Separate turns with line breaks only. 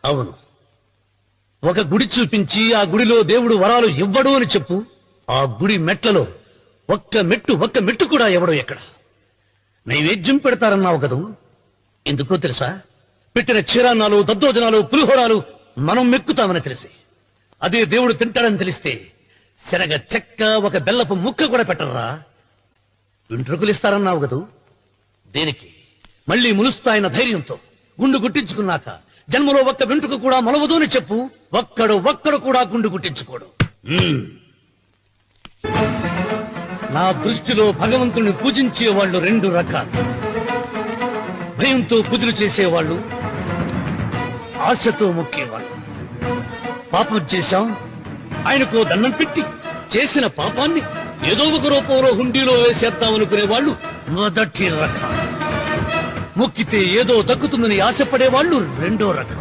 అవును, ఒక గుడి చూపించి ఆ గుడిలో దేవుడు వరాలు ఇవ్వడు అని చెప్పు. ఆ గుడి మెట్లలో ఒక్క మెట్టు కూడా ఎవడో ఎక్కడ. నైవేద్యం పెడతారన్నావు కదూ, ఎందుకో తెలుసా? పెట్టిన క్షీరాన్నాలు, దద్దోజనాలు, పులిహోరాలు మనం మెక్కుతామని తెలిసి, అదే దేవుడు తింటాడని తెలిస్తే శనగ చెక్క, ఒక బెల్లపు ముక్క కూడా పెట్టరా. వెంట్రుకలు ఇస్తారన్నావు కదూ, దేనికి? మళ్ళీ ములుస్తాయన్న ధైర్యంతో గుండు గుట్టించుకున్నాక జన్మలో ఒక్క వెంట్రుక కూడా మొలవదు అని చెప్పు. ఒక్కడు కూడా గుండు గుట్టించుకోడు. నా దృష్టిలో భగవంతుని పూజించే వాళ్ళు రెండు రకాలు. భయంతో పూజలు చేసేవాళ్ళు, ఆశతో మొక్కేవాళ్ళు. పాపం చేశాం, ఆయనకో దండం పెట్టి చేసిన పాపాన్ని ఏదో ఒక రూపంలో హుండీలో వేసేద్దామనుకునే వాళ్ళు మొదటి రకం. మొక్కితే ఏదో దక్కుతుందని ఆశపడేవాళ్ళు రెండో రకం.